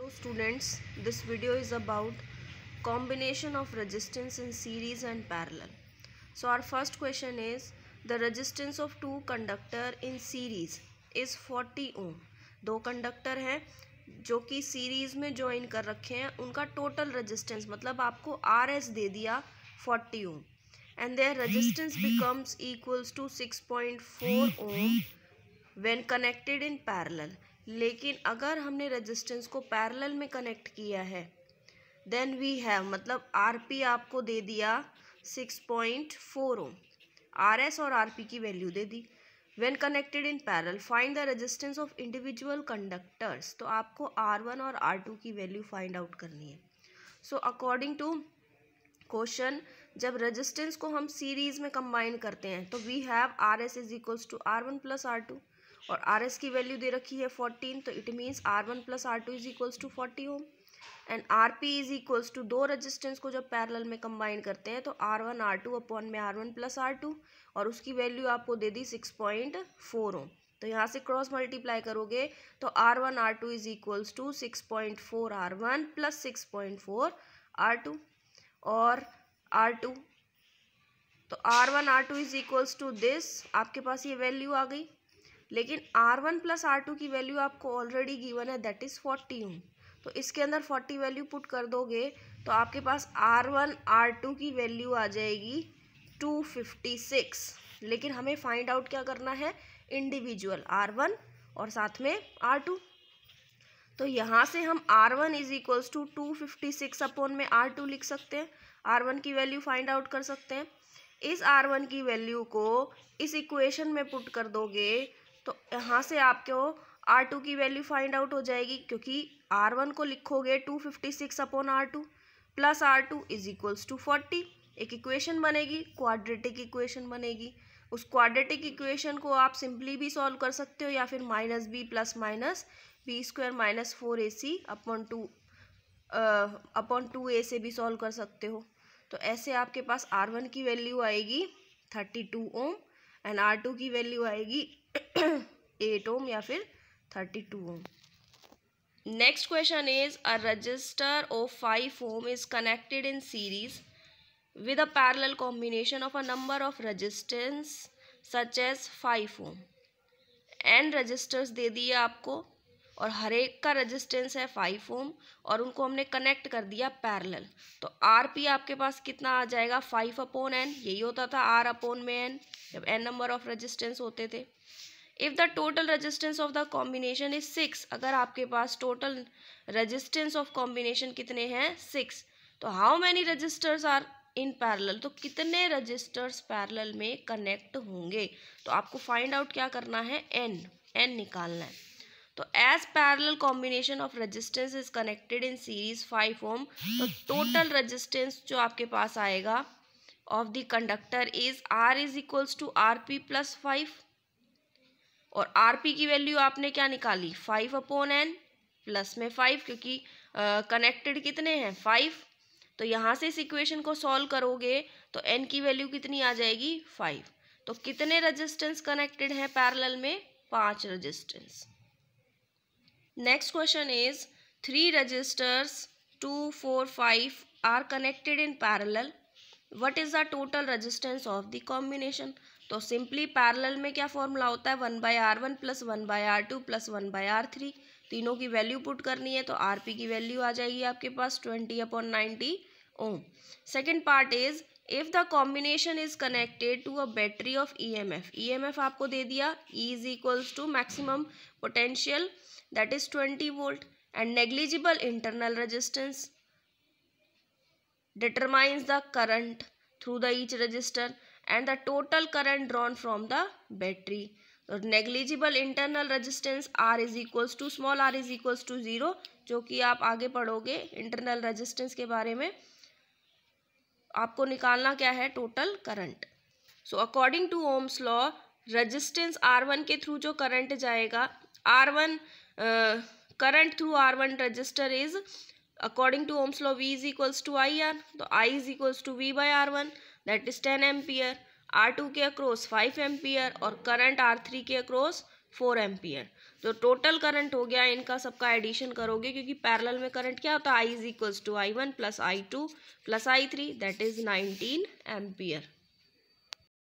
Hello students, this video is about combination of resistance in series and parallel. So our first question is the resistance of two conductor in series is 40 ohm. दो conductor हैं जो कि series में join कर रखे हैं, उनका total resistance मतलब आपको RS दे दिया 40 ohm and their resistance becomes equals to 6.4 ohm when connected in parallel. लेकिन अगर हमने रेजिस्टेंस को पैरेलल में कनेक्ट किया है देन वी हैव मतलब आरपी आपको दे दिया 6.4 ओम, आरएस और आरपी की value they the. When connected in parallel find the resistance of individual conductors. तो आपको R1 और R2 की वैल्यू फाइंड आउट करनी है. सो अकॉर्डिंग टू क्वेश्चन, जब रेजिस्टेंस को हम सीरीज में कंबाइन करते हैं तो we have RS is equals to R1 plus R2 और RS की वैल्यू दे रखी है 14, तो it means R1 plus R2 is equals to 40 ohm and RP is equals to दो रेजिस्टेंस को जब पैरेलल में कंबाइन करते हैं तो R1 R2 अपॉन में R1 प्लस R2 और उसकी वैल्यू आपको दे दी 6.4 ओम. तो यहाँ से क्रॉस मल्टीप्लाई करोगे तो R1 R2 is equals to 6.4 R1 plus 6.4 R2 और R2. तो R1 R2 is equals to this, आपके पास ये वैल्यू आ गई. लेकिन R1 प्लस R2 की वैल्यू आपको ऑलरेडी गिवन है, दैट इज़ 40 ओम. तो इसके अंदर 40 वैल्यू पुट कर दोगे तो आपके पास R1 R2 की वैल्यू आ जाएगी 256. लेकिन हमें फाइंड आउट क्या करना है, इंडिविजुअल R1 और साथ में R2. तो यहाँ से हम R1 is equals to 256 upon में R2 लिख सकते हैं. R1 की वैल्यू फाइंड आउट कर सकते हैं. इस R1 की वैल्यू को इस इक्वेशन में पुट कर दोगे तो यहाँ से आपको R2 की वैल्यू फाइंड आउट हो जाएगी, क्योंकि R1 को लिखोगे 256 upon R2 plus R2 is equals to 40. एक इक्वेशन बनेगी, क्वाड्रेटिक इक्वेशन बनेगी. उस क्वाड्रेटिक इक्वेशन को आप सिंपली भी सॉल्व कर सकते हो या फिर -b plus minus B square minus 4ac upon 2a से भी सॉल्व कर सकते हो. तो ऐसे आपके पास R1 की वैल्यू आएगी 32 ओम एंड R2 की वैल्यू आएगी 8 ओम या फिर 32 ohm. Next question is a register of 5 ohm is connected in series with a parallel combination of a number of resistance such as 5 ohm. n registers दे दिए आपको और हर एक का रेजिस्टेंस है 5 ओम और उनको हमने कनेक्ट कर दिया पैरेलल. तो आरपी आपके पास कितना आ जाएगा, 5 अपॉन एन. यही होता था आर अपॉन में एन जब एन नंबर ऑफ रेजिस्टेंस होते थे. If the total resistance of the combination is 6, अगर आपके पास टोटल रेजिस्टेंस ऑफ कॉम्बिनेशन कितने हैं 6, तो how many resistors are in parallel, तो कितने रजिस्टर्स पैरेलल में कनेक्ट होंगे. तो आपको फाइंड आउट क्या करना है, एन निकालना है. तो as parallel combination of resistance is connected in series 5 ohm, तो टोटल रेजिस्टेंस जो आपके पास आएगा of the conductor is R is equals to RP plus 5 और RP की वैल्यू आपने क्या निकाली 5 अपॉन एन प्लस में 5, क्योंकि कनेक्टेड कितने हैं 5. तो यहाँ से इस इक्वेशन को सॉल्व करोगे तो n की वैल्यू कितनी आ जाएगी 5. तो कितने रेजिस्टेंस कनेक्टेड हैं पैरेलल में, 5 resistance. Next question is 3 resistors 2, 4, 5 are connected in parallel. What is the total resistance of the combination. तो सिंपली पैरेलल में क्या फॉर्मूला होता है, 1/R1 plus 1/R2 plus 1/R3. तीनों की वैल्यू पुट करनी है तो आरपी की वैल्यू आ जाएगी आपके पास 20 अपॉन 90 ohm. Second part is if the combination is connected to a battery of EMF आपको दे दिया E is equals to maximum potential that is 20 volt and negligible internal resistance determines the current through the each resistor and the total current drawn from the battery. तो negligible internal resistance R is equals to small r is equals to 0, जो कि आप आगे पढ़ोगे internal resistance के बारे में. आपको निकालना क्या है, total current. So according to Ohm's law resistance R1 के थ्रू जो करंट जाएगा, R1 current through R1 resistor is according to Ohm's law V is equals to IR. तो I is equals to V by R1 that is 10 ampere. R2 के across 5 ampere और current R3 के across 4 ampere. तो total current हो गया, इनका सबका addition करोगे क्योंकि पैरेलल में करंट क्या होता है, I is equals to I1 plus I2 plus I3 that is 19 ampere.